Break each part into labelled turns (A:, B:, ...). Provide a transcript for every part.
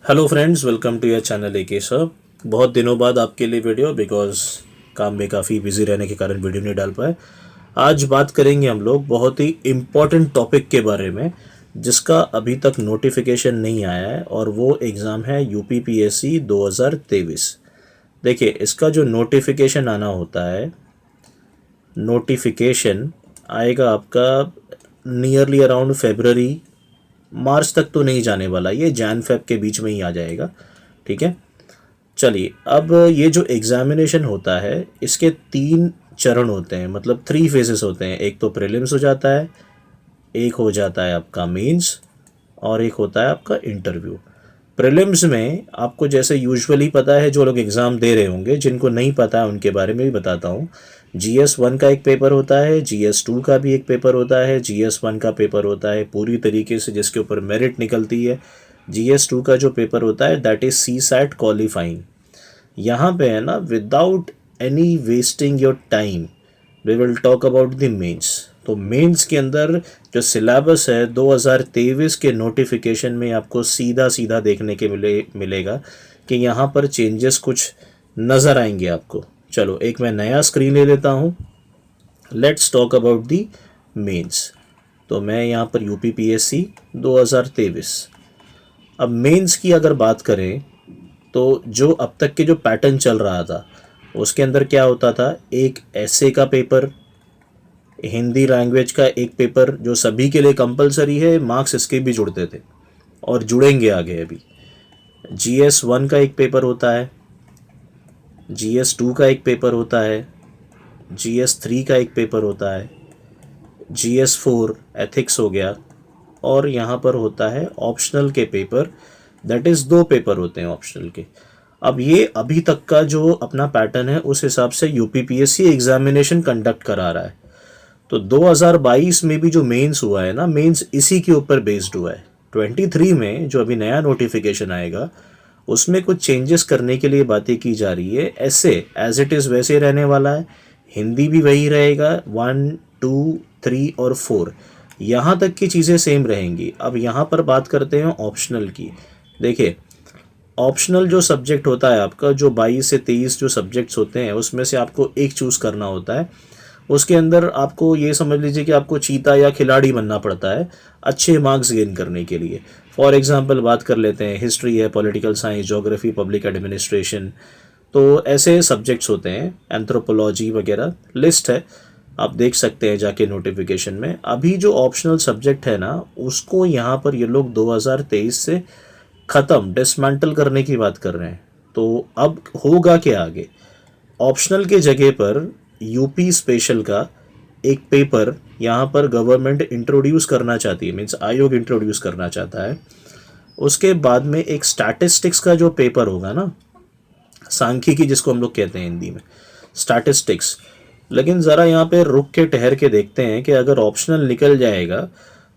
A: Hello friends, welcome to your channel AK sir. बहुत दिनों बाद आपके लिए वीडियो, बिकॉज काम में काफ़ी बिजी रहने के कारण वीडियो नहीं डाल पाए। आज बात करेंगे हम लोग बहुत ही इम्पॉर्टेंट टॉपिक के बारे में जिसका अभी तक नोटिफिकेशन नहीं आया है, और वो एग्ज़ाम है यूपीपीएससी 2023। देखिए, इसका जो नोटिफिकेशन आना होता है, नोटिफिकेशन आएगा आपका नियरली अराउंड फेबररी मार्च तक तो नहीं जाने वाला, ये जैन फेब के बीच में ही आ जाएगा। ठीक है, चलिए। अब ये जो एग्जामिनेशन होता है इसके 3 चरण होते हैं, मतलब 3 फेजेस होते हैं। एक तो प्रीलिम्स हो जाता है, एक हो जाता है आपका मेंस, और एक होता है आपका इंटरव्यू। प्रीलिम्स में आपको जैसे यूजुअली पता है, जो लोग एग्ज़ाम दे रहे होंगे, जिनको नहीं पता है उनके बारे में भी बताता हूँ। GS1 का एक पेपर होता है, GS2 का भी एक पेपर होता है। GS1 का पेपर होता है पूरी तरीके से जिसके ऊपर मेरिट निकलती है। GS2 का जो पेपर होता है that is CSAT qualifying. यहाँ पे है ना, without any wasting your time we will talk about the mains. तो मेंस के अंदर जो सिलेबस है 2023 के नोटिफिकेशन में आपको सीधा सीधा देखने के मिलेगा कि यहाँ पर चेंजेस कुछ नज़र आएंगे आपको। चलो, एक मैं नया स्क्रीन ले लेता हूँ। Let's talk about the mains. तो मैं यहाँ पर यूपीपीएससी 2023। अब मेंस की अगर बात करें तो जो अब तक के जो पैटर्न चल रहा था उसके अंदर क्या होता था, एक एसे का पेपर, हिंदी लैंग्वेज का एक पेपर जो सभी के लिए कंपलसरी है, मार्क्स इसके भी जुड़ते थे और जुड़ेंगे आगे अभी। GS1 का एक पेपर होता है, GS2 का एक पेपर होता है, GS3 का एक पेपर होता है, GS4 एथिक्स हो गया, और यहाँ पर होता है ऑप्शनल के पेपर। दैट इज़ 2 पेपर होते हैं ऑप्शनल के। अब ये अभी तक का जो अपना पैटर्न है उस हिसाब से यूपीपीएससी एग्जामिनेशन कंडक्ट करा रहा है। तो 2022 में भी जो मेंस हुआ है ना, मेंस इसी के ऊपर बेस्ड हुआ है। 23 में जो अभी नया नोटिफिकेशन आएगा उसमें कुछ चेंजेस करने के लिए बातें की जा रही है। ऐसे एज इट इज़ वैसे रहने वाला है, हिंदी भी वही रहेगा, 1, 2, 3 और 4 यहाँ तक की चीज़ें सेम रहेंगी। अब यहाँ पर बात करते हैं ऑप्शनल की। देखिए, ऑप्शनल जो सब्जेक्ट होता है आपका, जो 22 से 23 जो सब्जेक्ट्स होते हैं उसमें से आपको एक चूज़ करना होता है। उसके अंदर आपको ये समझ लीजिए कि आपको चीता या खिलाड़ी बनना पड़ता है अच्छे मार्क्स गेन करने के लिए। फॉर एग्जांपल बात कर लेते हैं, हिस्ट्री है, political science, geography, public administration, तो ऐसे सब्जेक्ट्स होते हैं, एंथ्रोपोलॉजी वगैरह। लिस्ट है, आप देख सकते हैं जाके नोटिफिकेशन में। अभी जो ऑप्शनल सब्जेक्ट है ना, उसको यहाँ पर ये लोग 2023 से ख़त्म, डिसमेंटल करने की बात कर रहे हैं। तो अब होगा क्या आगे, ऑप्शनल के जगह पर यूपी स्पेशल का एक पेपर यहाँ पर गवर्नमेंट इंट्रोड्यूस करना चाहती है, मीन्स आयोग इंट्रोड्यूस करना चाहता है। उसके बाद में एक स्टैटिस्टिक्स का जो पेपर होगा ना, सांख्यिकी जिसको हम लोग कहते हैं हिंदी में, स्टैटिस्टिक्स। लेकिन ज़रा यहाँ पे रुक के ठहर के देखते हैं कि अगर ऑप्शनल निकल जाएगा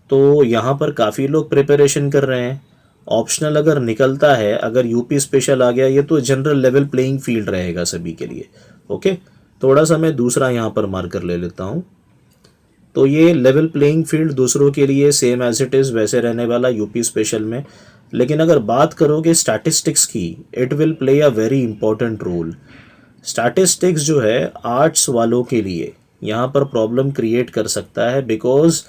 A: तो यहाँ पर काफ़ी लोग प्रिपरेशन कर रहे हैं। ऑप्शनल अगर निकलता है, अगर यूपी स्पेशल आ गया, ये तो जनरल लेवल प्लेइंग फील्ड रहेगा सभी के लिए। ओके, थोड़ा सा मैं दूसरा यहाँ पर मार्कर ले लेता हूँ। तो ये लेवल प्लेइंग फील्ड दूसरों के लिए सेम एज इट इज़ वैसे रहने वाला यूपी स्पेशल में। लेकिन अगर बात करोगे स्टैटिस्टिक्स की, it will play a very important role. Statistics जो है आर्ट्स वालों के लिए यहाँ पर प्रॉब्लम क्रिएट कर सकता है, बिकॉज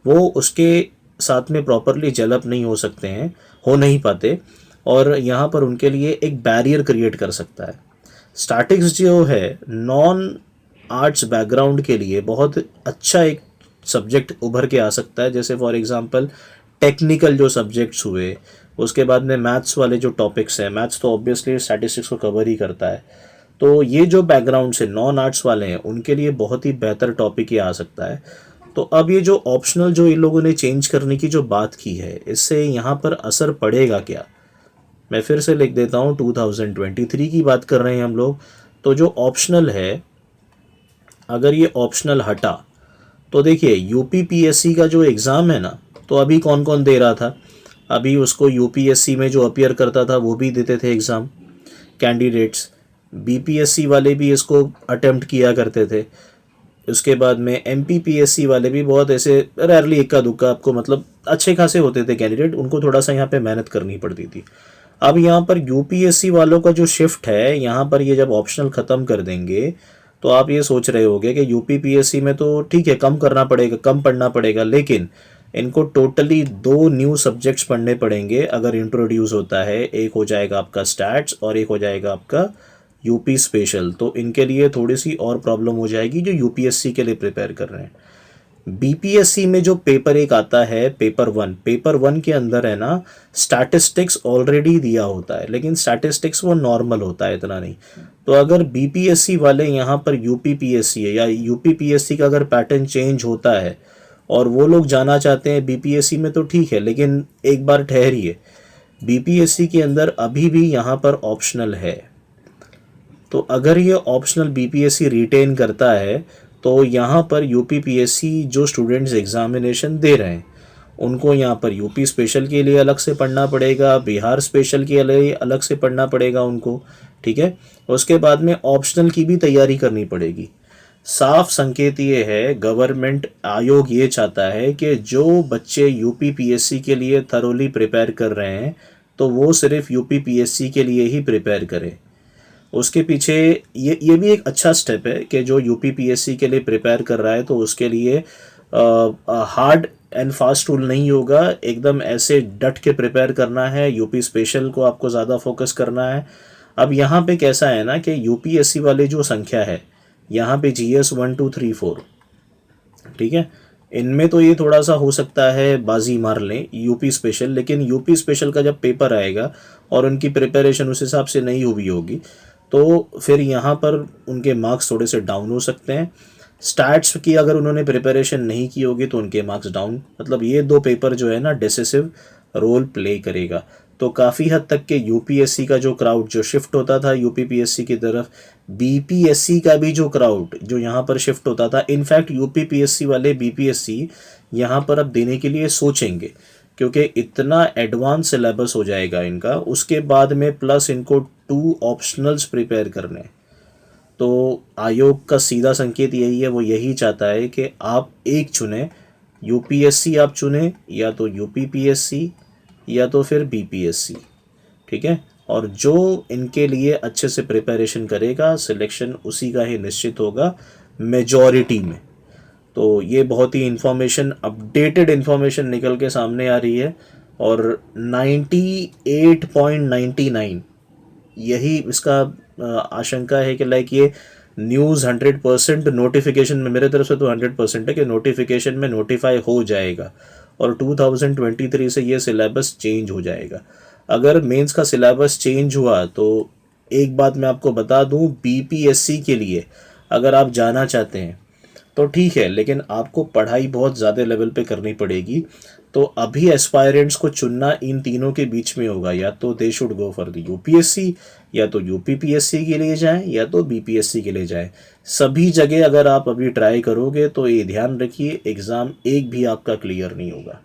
A: वो उसके साथ में प्रॉपरली डेवलप नहीं हो सकते हैं, हो नहीं पाते, और यहाँ पर उनके लिए एक बैरियर क्रिएट कर सकता है। स्टैटिक्स जो है नॉन आर्ट्स बैकग्राउंड के लिए बहुत अच्छा एक सब्जेक्ट उभर के आ सकता है। जैसे फॉर एग्जांपल टेक्निकल जो सब्जेक्ट्स हुए, उसके बाद में मैथ्स वाले जो टॉपिक्स हैं, मैथ्स तो ऑब्वियसली स्टैटिस्टिक्स को कवर ही करता है। तो ये जो बैकग्राउंड से नॉन आर्ट्स वाले हैं उनके लिए बहुत ही बेहतर टॉपिक ये आ सकता है। तो अब ये जो ऑप्शनल जो इन लोगों ने चेंज करने की जो बात की है, इससे यहाँ पर असर पड़ेगा क्या, मैं फिर से लिख देता हूँ। 2023 की बात कर रहे हैं हम लोग। तो जो ऑप्शनल है, अगर ये ऑप्शनल हटा तो देखिए यूपीपीएससी का जो एग्ज़ाम है ना, तो अभी कौन कौन दे रहा था, अभी उसको यूपीएससी में जो अपीयर करता था वो भी देते थे एग्ज़ाम, कैंडिडेट्स। बीपीएससी वाले भी इसको अटेम्प्ट किया करते थे। उसके बाद में एमपीपीएससी वाले भी बहुत ऐसे रेयरली इक्का दुक्का, आपको मतलब अच्छे खासे होते थे कैंडिडेट, उनको थोड़ा सा यहाँ पे मेहनत करनी पड़ती थी। अब यहाँ पर यूपीएससी वालों का जो शिफ्ट है, यहाँ पर ये जब ऑप्शनल ख़त्म कर देंगे तो आप ये सोच रहे होगे कि यूपीपीएससी में तो ठीक है कम करना पड़ेगा, कम पढ़ना पड़ेगा, लेकिन इनको टोटली 2 न्यू सब्जेक्ट्स पढ़ने पड़ेंगे अगर इंट्रोड्यूस होता है। एक हो जाएगा आपका स्टैट्स और एक हो जाएगा आपका यूपी स्पेशल। तो इनके लिए थोड़ी सी और प्रॉब्लम हो जाएगी जो यूपीएससी के लिए प्रिपेयर कर रहे हैं। बीपीएससी में जो पेपर एक आता है पेपर वन के अंदर है ना, स्टैटिस्टिक्स ऑलरेडी दिया होता है, लेकिन स्टैटिस्टिक्स वो नॉर्मल होता है, इतना नहीं। तो अगर बीपीएससी वाले यहाँ पर यूपीपीएससी है या यूपीपीएससी का अगर पैटर्न चेंज होता है और वो लोग जाना चाहते हैं बीपीएससी में तो ठीक है, लेकिन एक बार ठहरिए, बीपीएससी के अंदर अभी भी यहाँ पर ऑप्शनल है। तो अगर ये ऑप्शनल बीपीएससी रिटेन करता है तो यहाँ पर यूपीपीएससी जो स्टूडेंट्स एग्जामिनेशन दे रहे हैं उनको यहाँ पर यूपी स्पेशल के लिए अलग से पढ़ना पड़ेगा, बिहार स्पेशल के लिए अलग से पढ़ना पड़ेगा उनको, ठीक है। उसके बाद में ऑप्शनल की भी तैयारी करनी पड़ेगी। साफ संकेत ये है, गवर्नमेंट आयोग ये चाहता है कि जो बच्चे यूपीपीएससी के लिए थरोली प्रिपेयर कर रहे हैं तो वो सिर्फ यूपीपीएससी के लिए ही प्रिपेयर करें। उसके पीछे ये भी एक अच्छा स्टेप है कि जो यूपीपीएससी के लिए प्रिपेयर कर रहा है तो उसके लिए हार्ड एंड फास्ट रूल नहीं होगा, एकदम ऐसे डट के प्रिपेयर करना है। यूपी स्पेशल को आपको ज़्यादा फोकस करना है। अब यहाँ पे कैसा है ना कि यूपीएससी वाले जो संख्या है यहाँ पे जीएस 1 2 3 4, ठीक है, इनमें तो ये थोड़ा सा हो सकता है बाजी मार लें यूपी स्पेशल, लेकिन यूपी स्पेशल का जब पेपर आएगा और उनकी प्रिपरेशन उस हिसाब से नहीं हुई होगी तो फिर यहाँ पर उनके मार्क्स थोड़े से डाउन हो सकते हैं। स्टैट्स की अगर उन्होंने प्रिपरेशन नहीं की होगी तो उनके मार्क्स डाउन, मतलब ये 2 पेपर जो है ना डिसिसिव रोल प्ले करेगा। तो काफ़ी हद तक के यूपीएससी का जो क्राउड जो शिफ्ट होता था यूपीपीएससी की तरफ, बीपीएससी का भी जो क्राउड जो यहाँ पर शिफ्ट होता था, इनफैक्ट यूपीपीएससी वाले बीपीएससी यहाँ पर अब देने के लिए सोचेंगे क्योंकि इतना एडवांस सिलेबस हो जाएगा इनका। उसके बाद में प्लस इनको 2 ऑप्शनल्स प्रिपेयर करने। तो आयोग का सीधा संकेत यही है, वो यही चाहता है कि आप एक चुने, यूपीएससी आप चुने या तो यूपीपीएससी या तो फिर बीपीएससी, ठीक है। और जो इनके लिए अच्छे से प्रिपरेशन करेगा सिलेक्शन उसी का ही निश्चित होगा मेजॉरिटी में। तो ये बहुत ही अपडेटेड इन्फॉर्मेशन निकल के सामने आ रही है और 98.99 यही इसका आशंका है कि लाइक ये न्यूज़ 100% नोटिफिकेशन में, मेरे तरफ से तो 100% है कि नोटिफिकेशन में नोटिफाई हो जाएगा और 2023 से ये सिलेबस चेंज हो जाएगा। अगर मेंस का सिलेबस चेंज हुआ तो एक बात मैं आपको बता दूं, बीपीएससी के लिए अगर आप जाना चाहते हैं तो ठीक है, लेकिन आपको पढ़ाई बहुत ज़्यादा लेवल पे करनी पड़ेगी। तो अभी एस्पायरेंट्स को चुनना इन तीनों के बीच में होगा, या तो they should go for the UPSC, या तो यूपीपीएससी के लिए जाएं, या तो बीपीएससी के लिए जाएं। सभी जगह अगर आप अभी ट्राई करोगे तो ये ध्यान रखिए एग्ज़ाम एक भी आपका क्लियर नहीं होगा।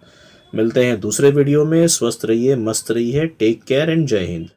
A: मिलते हैं दूसरे वीडियो में, स्वस्थ रहिए, मस्त रहिए, टेक केयर एंड जय हिंद।